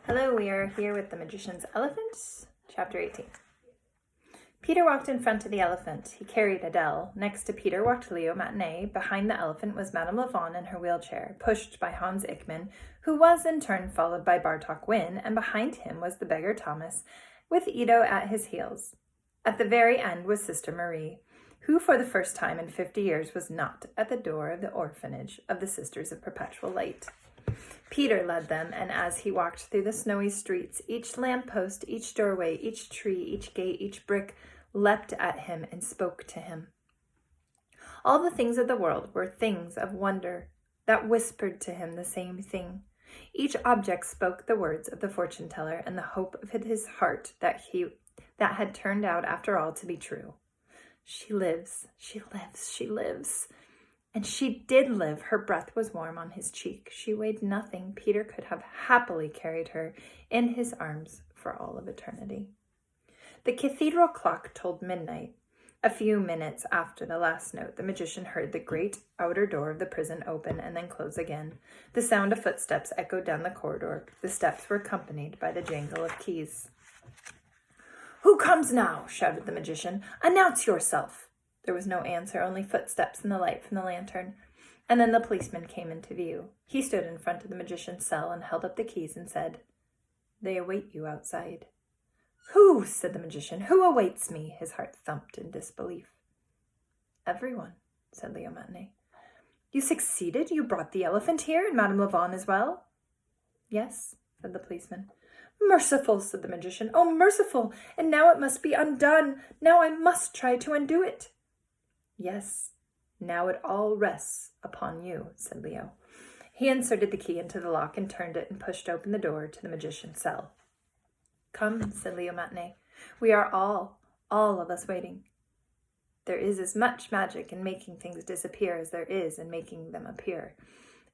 Hello, we are here with The Magician's Elephant, Chapter 18. Peter walked in front of the elephant. He carried Adele. Next to Peter walked Leo Matinee. Behind the elephant was Madame Lavon in her wheelchair, pushed by Hans Ickman, who was in turn followed by Bartok Wynn, and behind him was the beggar Thomas, with Ito at his heels. At the very end was Sister Marie, who for the first time in 50 years was not at the door of the orphanage of the Sisters of Perpetual Light. Peter led them, and as he walked through the snowy streets, each lamppost, each doorway, each tree, each gate, each brick leapt at him and spoke to him. All the things of the world were things of wonder that whispered to him the same thing. Each object spoke the words of the fortune teller and the hope of his heart that had turned out after all to be true. She lives, she lives, she lives. And she did live. Her breath was warm on his cheek. She weighed nothing. Peter could have happily carried her in his arms for all of eternity. The cathedral clock told midnight. A few minutes after the last note, the magician heard the great outer door of the prison open and then close again. The sound of footsteps echoed down the corridor. The steps were accompanied by the jangle of keys. "Who comes now?" shouted the magician. "Announce yourself." There was no answer, only footsteps in the light from the lantern. And then the policeman came into view. He stood in front of the magician's cell and held up the keys and said, "They await you outside." "Who?" said the magician. "Who awaits me?" His heart thumped in disbelief. "Everyone," said Leo Matinee. "You succeeded? You brought the elephant here, and Madame Lavon as well?" "Yes," said the policeman. "Merciful," said the magician. "Oh, merciful! And now it must be undone. Now I must try to undo it." "Yes, now it all rests upon you," said Leo. He inserted the key into the lock and turned it and pushed open the door to the magician's cell. "Come," said Leo Matinee. "We are all of us waiting. There is as much magic in making things disappear as there is in making them appear.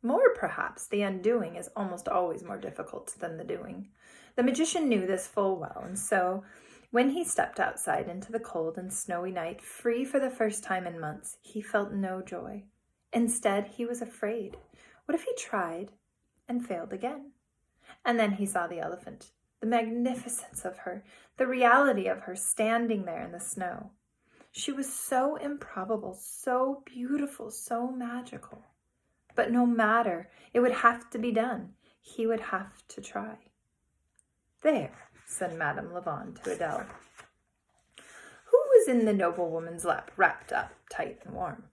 More, perhaps. The undoing is almost always more difficult than the doing." The magician knew this full well, and so when he stepped outside into the cold and snowy night, free for the first time in months, he felt no joy. Instead, he was afraid. What if he tried and failed again? And then he saw the elephant, the magnificence of her, the reality of her standing there in the snow. She was so improbable, so beautiful, so magical. But no matter, it would have to be done. He would have to try. "There," said Madame Lavon to Adele. "Who is in the noblewoman's lap, wrapped up tight and warm?"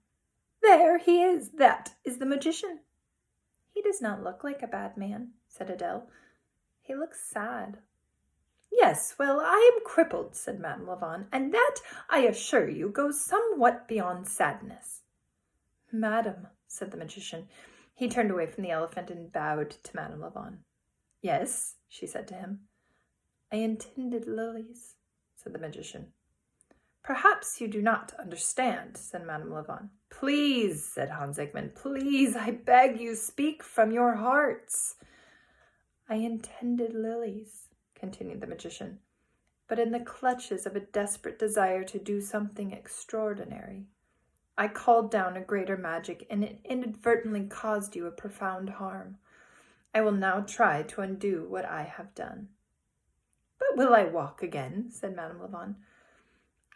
"There he is. That is the magician." "He does not look like a bad man," said Adele. "He looks sad." "Yes, well, I am crippled," said Madame Lavon, "and that, I assure you, goes somewhat beyond sadness." "Madame," said the magician. He turned away from the elephant and bowed to Madame Lavon. "Yes," she said to him. "I intended lilies," said the magician. "Perhaps you do not understand," said Madame Lavon. "Please," said Hans Ickman, "please, I beg you, speak from your hearts." "I intended lilies," continued the magician, "but in the clutches of a desperate desire to do something extraordinary. I called down a greater magic, and it inadvertently caused you a profound harm. I will now try to undo what I have done." "But will I walk again?" said Madame Lavon.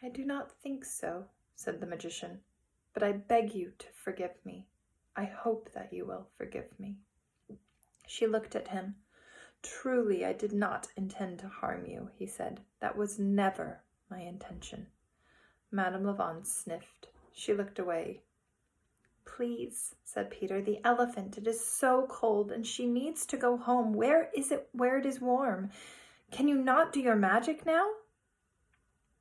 "I do not think so," said the magician, "but I beg you to forgive me. I hope that you will forgive me." She looked at him. "Truly, I did not intend to harm you," he said. "That was never my intention." Madame Lavon sniffed. She looked away. "Please," said Peter, "the elephant. It is so cold, and she needs to go home. Where is it where it is warm? Can you not do your magic now?"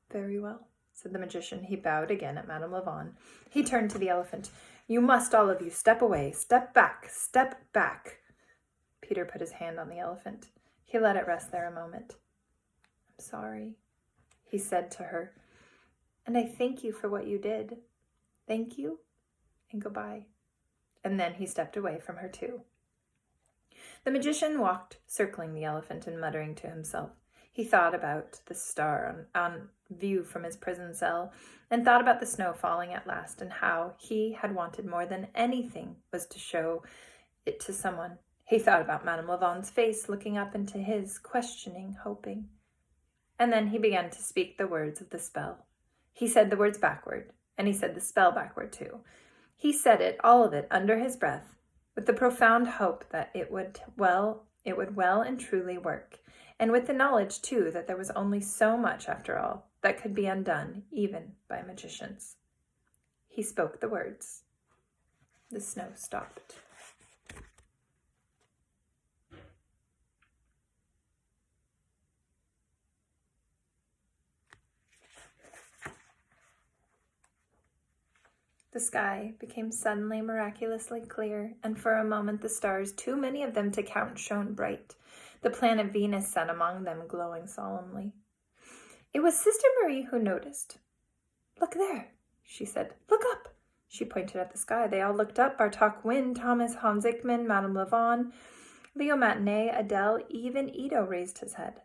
"Very well," said the magician. He bowed again at Madame Lavon. He turned to the elephant. "You must all of you step away. Step back. Step back." Peter put his hand on the elephant. He let it rest there a moment. "I'm sorry," he said to her, "and I thank you for what you did. Thank you, and goodbye." And then he stepped away from her too. The magician walked, circling the elephant and muttering to himself. He thought about the star on view from his prison cell, and thought about the snow falling at last, and how he had wanted more than anything was to show it to someone He thought about Madame Lavon's face looking up into his, questioning, hoping. And then he began to speak the words of the spell. He said the words backward, and he said the spell backward too. He said it, all of it, under his breath, with the profound hope that it would well and truly work, and with the knowledge, too, that there was only so much, after all, that could be undone, even by magicians. He spoke the words. The snow stopped. The sky became suddenly miraculously clear, and for a moment the stars, too many of them to count, shone bright. The planet Venus sat among them, glowing solemnly. It was Sister Marie who noticed. "Look there," she said. "Look up." She pointed at the sky. They all looked up. Bartok Wynne, Thomas, Hans Ickman, Madame Lavon, Leo Matinee, Adele, even Ito raised his head.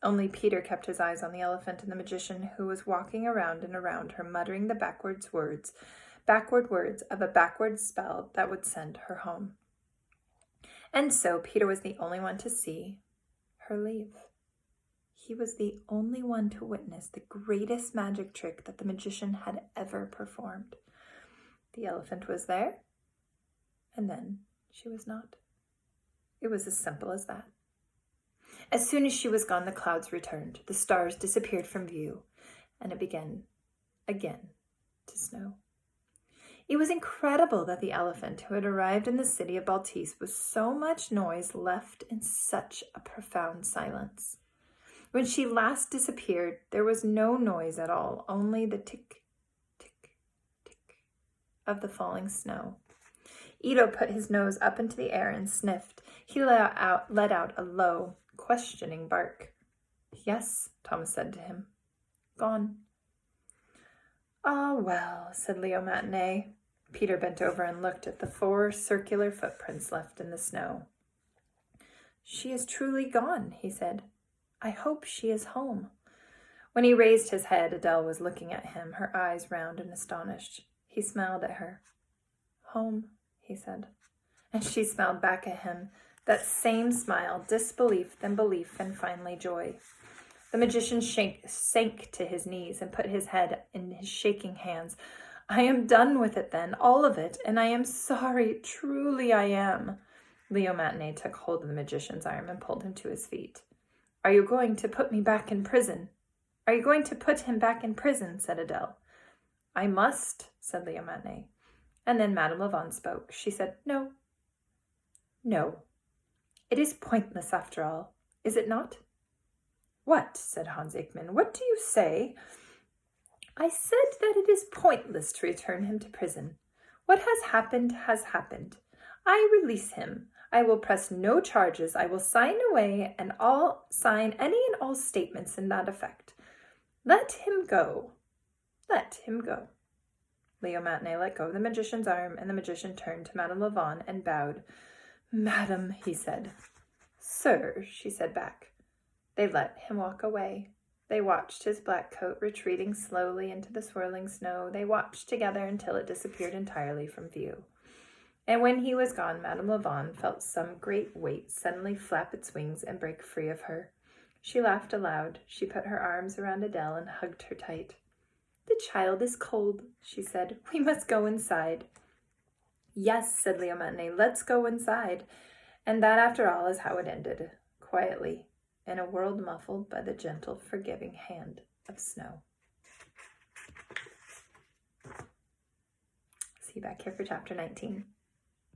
Only Peter kept his eyes on the elephant and the magician, who was walking around and around her, muttering the backward words of a backward spell that would send her home. And so Peter was the only one to see her leave. He was the only one to witness the greatest magic trick that the magician had ever performed. The elephant was there, and then she was not. It was as simple as that. As soon as she was gone, the clouds returned, the stars disappeared from view, and it began again to snow. It was incredible that the elephant who had arrived in the city of Baltis with so much noise left in such a profound silence. When she last disappeared, there was no noise at all, only the tick, tick, tick of the falling snow. Ito put his nose up into the air and sniffed. He let out a low, questioning bark. "Yes," Thomas said to him. "Gone." "Ah, well," said Leo Matinee. Peter bent over and looked at the 4 circular footprints left in the snow. "She is truly gone," he said. "I hope she is home." When he raised his head, Adele was looking at him, her eyes round and astonished. He smiled at her. "Home," he said. And she smiled back at him, that same smile, disbelief, then belief, and finally joy. The magician sank to his knees and put his head in his shaking hands. "I am done with it then, all of it, and I am sorry, truly I am." Leo Matinee took hold of the magician's arm and pulled him to his feet. "Are you going to put me back in prison?" "Are you going to put him back in prison?" said Adele. "I must," said Leo Matinee. And then Madame Lavon spoke. She said, "No. No. It is pointless after all, is it not?" "What?" said Hans Ickman. "What do you say?" "I said that it is pointless to return him to prison. What has happened has happened. I release him. I will press no charges. I will sign away and sign any and all statements in that effect. Let him go. Let him go." Leo Matinee let go of the magician's arm, and the magician turned to Madame Lavon and bowed. "Madam," he said. "Sir," she said back. They let him walk away. They watched his black coat retreating slowly into the swirling snow. They watched together until it disappeared entirely from view. And when he was gone, Madame Lavon felt some great weight suddenly flap its wings and break free of her. She laughed aloud. She put her arms around Adele and hugged her tight. "The child is cold," she said. "We must go inside." "Yes," said Leo Matinee, "let's go inside." And that, after all, is how it ended, quietly, in a world muffled by the gentle, forgiving hand of snow. See you back here for chapter 19.